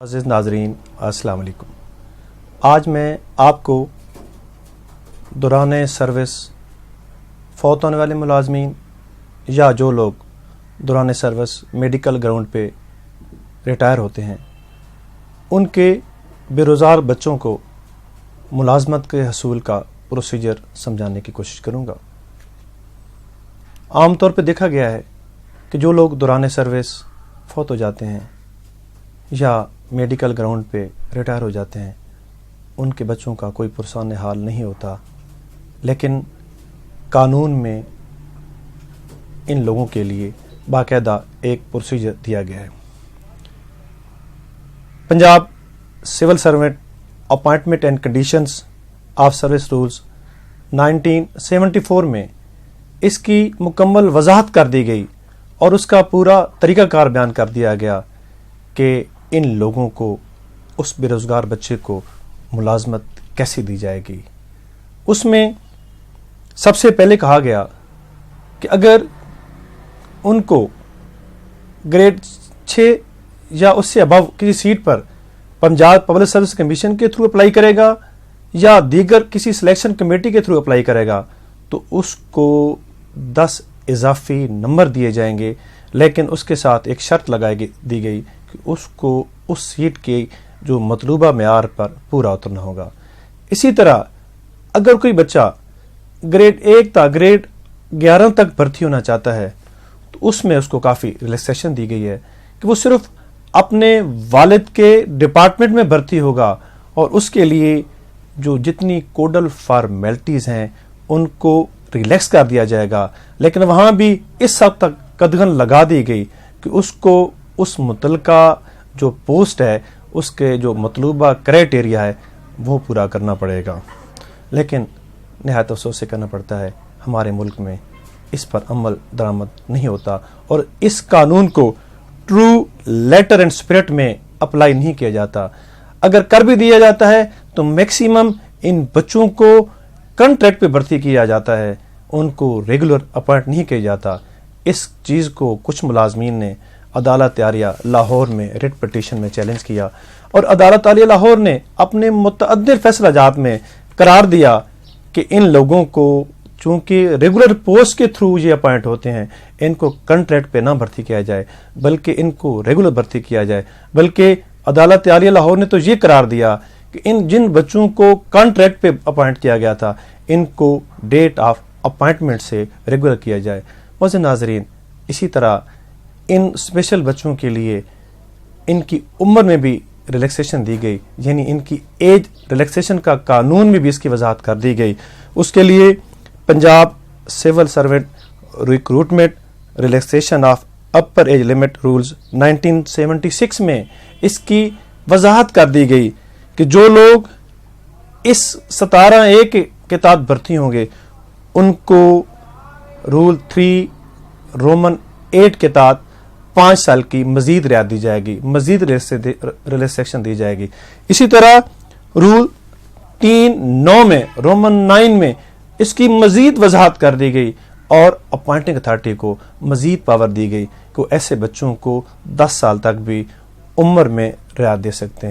عزیز ناظرین السلام علیکم۔ آج میں آپ کو دوران سروس فوت ہونے والے ملازمین یا جو لوگ دوران سروس میڈیکل گراؤنڈ پہ ریٹائر ہوتے ہیں ان کے بے روزگار بچوں کو ملازمت کے حصول کا پروسیجر سمجھانے کی کوشش کروں گا۔ عام طور پہ دیکھا گیا ہے کہ جو لوگ دوران سروس فوت ہو جاتے ہیں یا میڈیکل گراؤنڈ پہ ریٹائر ہو جاتے ہیں ان کے بچوں کا کوئی پرسان حال نہیں ہوتا، لیکن قانون میں ان لوگوں کے لیے باقاعدہ ایک پروسیجر دیا گیا ہے۔ Punjab civil servant appointment and conditions of service rules 1974 میں اس کی مکمل وضاحت کر دی گئی اور اس کا پورا طریقہ کار بیان کر دیا گیا کہ ان لوگوں کو اس بے روزگار بچے کو ملازمت کیسے دی جائے گی۔ اس میں سب سے پہلے کہا گیا کہ اگر ان کو گریڈ 6 یا اس سے ابو کسی سیٹ پر پنجاب پبلک سروس کمیشن کے تھرو اپلائی کرے گا یا دیگر کسی سلیکشن کمیٹی کے تھرو اپلائی کرے گا تو اس کو 10 اضافی نمبر دیے جائیں گے، لیکن اس کے ساتھ ایک شرط دی گئی کہ اس کو اس سیٹ کے جو مطلوبہ معیار پر پورا اترنا ہوگا۔ اسی طرح اگر کوئی بچہ گریڈ 1 تا گریڈ 11 تک بھرتی ہونا چاہتا ہے تو اس میں اس کو کافی ریلیکسیشن دی گئی ہے کہ وہ صرف اپنے والد کے ڈپارٹمنٹ میں بھرتی ہوگا اور اس کے لیے جو جتنی کوڈل فارمیلٹیز ہیں ان کو ریلیکس کر دیا جائے گا، لیکن وہاں بھی اس حد تک قدغن لگا دی گئی کہ اس کو اس متعلقہ جو پوسٹ ہے اس کے جو مطلوبہ کرائٹیریا ہے وہ پورا کرنا پڑے گا۔ لیکن نہایت افسوس سے کرنا پڑتا ہے ہمارے ملک میں اس پر عمل درآمد نہیں ہوتا اور اس قانون کو ٹرو لیٹر اینڈ اسپرٹ میں اپلائی نہیں کیا جاتا۔ اگر کر بھی دیا جاتا ہے تو میکسیمم ان بچوں کو کنٹریکٹ پہ بھرتی کیا جاتا ہے، ان کو ریگولر اپوائنٹ نہیں کیا جاتا۔ اس چیز کو کچھ ملازمین نے عدالت عالیہ لاہور میں ریٹ پٹیشن میں چیلنج کیا اور عدالت عالیہ لاہور نے اپنے متعدد فیصلہ جات میں قرار دیا کہ ان لوگوں کو چونکہ ریگولر پوسٹ کے تھرو یہ اپوائنٹ ہوتے ہیں ان کو کنٹریکٹ پہ نہ بھرتی کیا جائے بلکہ ان کو ریگولر بھرتی کیا جائے، بلکہ عدالت عالیہ لاہور نے تو یہ قرار دیا کہ ان جن بچوں کو کنٹریکٹ پہ اپوائنٹ کیا گیا تھا ان کو ڈیٹ آف اپوائنٹمنٹ سے ریگولر کیا جائے۔ معزز ناظرین، اسی طرح ان اسپیشل بچوں کے لیے ان کی عمر میں بھی ریلیکسیشن دی گئی، یعنی ان کی ایج ریلیکسیشن کا قانون میں بھی اس کی وضاحت کر دی گئی۔ اس کے لیے Punjab civil servant recruitment relaxation of upper age limit rules 1976 میں اس کی وضاحت کر دی گئی کہ جو لوگ اس 17A کے تحت بھرتی ہوں گے ان کو رول 3 رومن 8 کے تحت 5 سال کی مزید رعایت دی جائے گی، مزید ریلیکسیشن دی جائے گی۔ اسی طرح رول 3(9) میں رومن 9 میں اس کی مزید وضاحت کر دی گئی اور اپوائنٹنگ اتھارٹی کو مزید پاور دی گئی کہ وہ ایسے بچوں کو 10 سال تک بھی عمر میں رعایت دے سکتے ہیں۔